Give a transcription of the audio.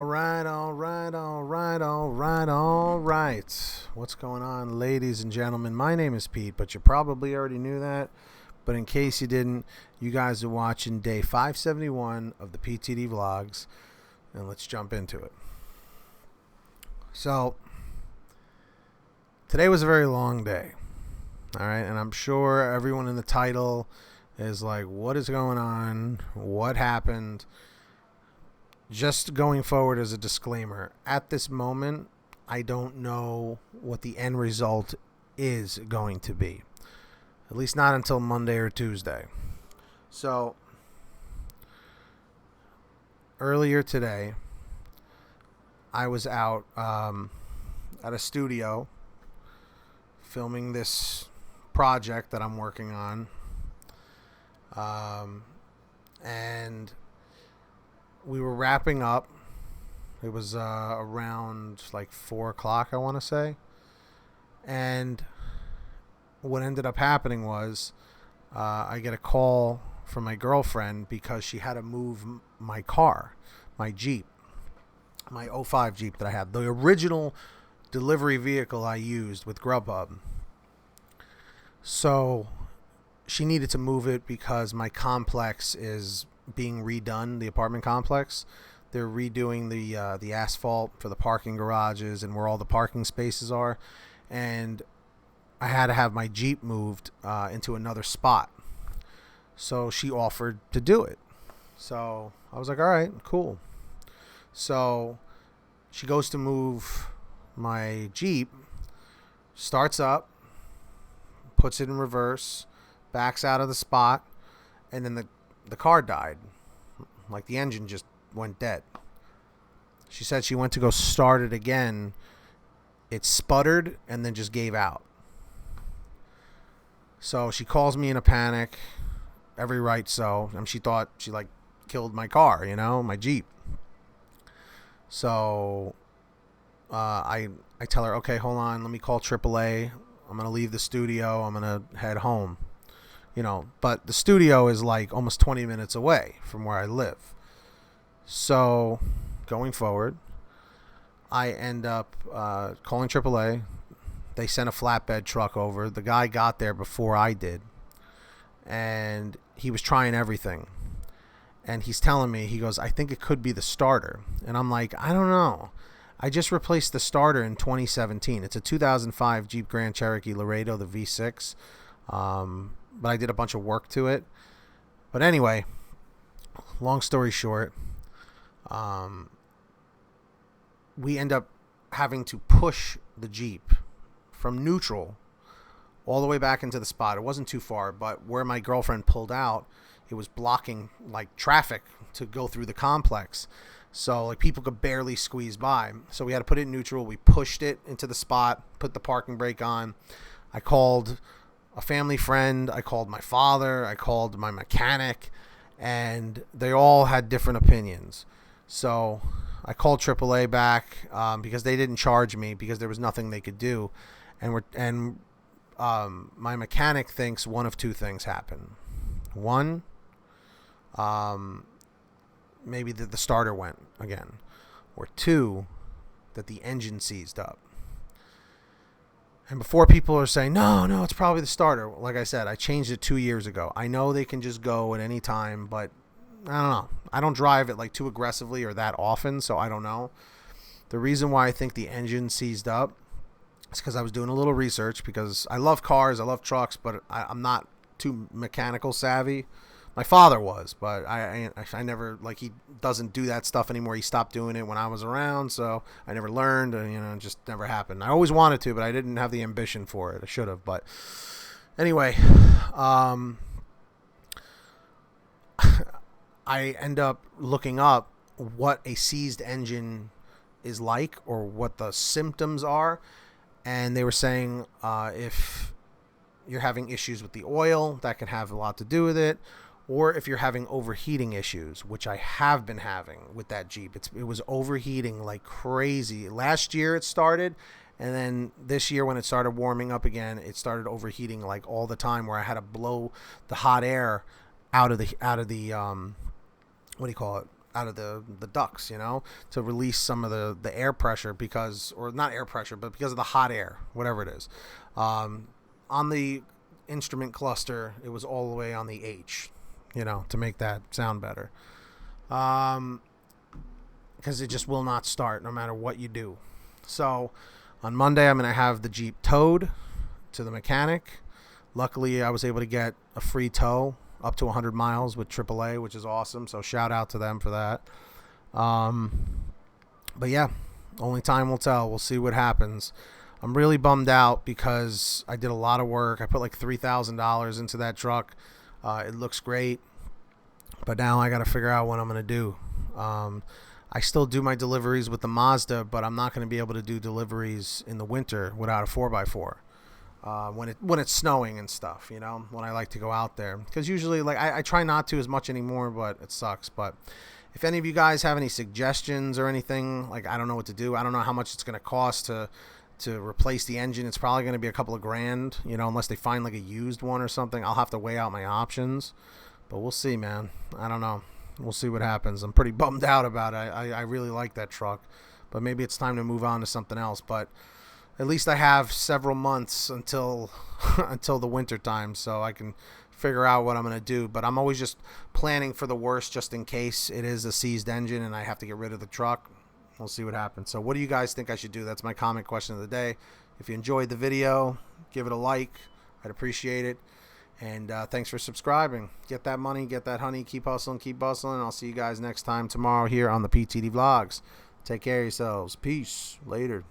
All right. What's going on, ladies and gentlemen? My name is Pete, but you probably already knew that. But in case you didn't, you guys are watching day 571 of the PTD Vlogs, and let's jump into it. So, today was a very long day, all right? And I'm sure everyone in the title is like, what is going on? What happened? Just going forward as a disclaimer, at this moment, I don't know what the end result is going to be. At least not until Monday or Tuesday. So, earlier today, I was out at a studio filming this project that I'm working on. And we were wrapping up. It was around like 4 o'clock, I want to say. And what ended up happening was I get a call from my girlfriend because she had to move my car, my Jeep, my '05 Jeep that I had, the original delivery vehicle I used with GrubHub. So she needed to move it because my complex is being redone, the apartment complex. They're redoing the asphalt for the parking garages and where all the parking spaces are, and I had to have my Jeep moved into another spot. So she offered to do it. So I was like, all right, cool. So she goes to move my Jeep, starts up, puts it in reverse, backs out of the spot, and then the car died. Like the engine just went dead. She said she went to go start it again. It sputtered and then just gave out. So she calls me in a panic. Every right so. And she thought she like killed my car, my Jeep. So I tell her, okay, hold on. Let me call AAA. I'm going to leave the studio. I'm going to head home. But the studio is like almost 20 minutes away from where I live. So going forward, I end up calling AAA. They sent a flatbed truck over. The guy got there before I did. And he was trying everything. And he's telling me, he goes, I think it could be the starter. And I'm like, I don't know. I just replaced the starter in 2017. It's a 2005 Jeep Grand Cherokee Laredo, the V6. But I did a bunch of work to it. But anyway, long story short, we end up having to push the Jeep from neutral all the way back into the spot. It wasn't too far, but where my girlfriend pulled out, it was blocking like traffic to go through the complex. So like people could barely squeeze by. So we had to put it in neutral. We pushed it into the spot, put the parking brake on. I called a family friend, I called my father, I called my mechanic, and they all had different opinions. So I called AAA back because they didn't charge me because there was nothing they could do, and my mechanic thinks one of two things happened. One, maybe the starter went again, or two, that the engine seized up. And before people are saying, no, it's probably the starter. Like I said, I changed it 2 years ago. I know they can just go at any time, but I don't know. I don't drive it like too aggressively or that often, so I don't know. The reason why I think the engine seized up is because I was doing a little research because I love cars, I love trucks, but I'm not too mechanical savvy. My father was, but I never, like, he doesn't do that stuff anymore. He stopped doing it when I was around, so I never learned, and, it just never happened. I always wanted to, but I didn't have the ambition for it. I should have, but anyway, I end up looking up what a seized engine is like or what the symptoms are, and they were saying if you're having issues with the oil, that can have a lot to do with it. Or if you're having overheating issues, which I have been having with that Jeep. It was overheating like crazy. Last year it started, and then this year when it started warming up again, it started overheating like all the time, where I had to blow the hot air out of the what do you call it? the ducts, you know, to release some of the air pressure, because, or not air pressure, but because of the hot air, whatever it is. On the instrument cluster, it was all the way on the H, you know, to make that sound better. Because it just will not start no matter what you do. So on Monday, I'm going to have the Jeep towed to the mechanic. Luckily, I was able to get a free tow up to 100 miles with AAA, which is awesome. So shout out to them for that. But yeah, only time will tell. We'll see what happens. I'm really bummed out because I did a lot of work. I put like $3,000 into that truck. It looks great, but now I got to figure out what I'm going to do. I still do my deliveries with the Mazda, but I'm not going to be able to do deliveries in the winter without a 4x4. When it's snowing and stuff, you know, when I like to go out there, because usually, like, I try not to as much anymore, but it sucks. But if any of you guys have any suggestions or anything, like, I don't know what to do. I don't know how much it's going to cost to replace the engine. It's probably going to be a couple of grand, you know, unless they find like a used one or something. I'll have to weigh out my options, but we'll see, man. I don't know. We'll see what happens. I'm pretty bummed out about it. I really like that truck, but maybe it's time to move on to something else. But at least I have several months until until the winter time, so I can figure out what I'm going to do. But I'm always just planning for the worst, just in case it is a seized engine and I have to get rid of the truck. We'll see what happens. So what do you guys think I should do? That's my comment question of the day. If you enjoyed the video, give it a like. I'd appreciate it. And thanks for subscribing. Get that money, get that honey, keep hustling, keep bustling. I'll see you guys next time tomorrow here on the PTD Vlogs. Take care of yourselves. Peace. Later.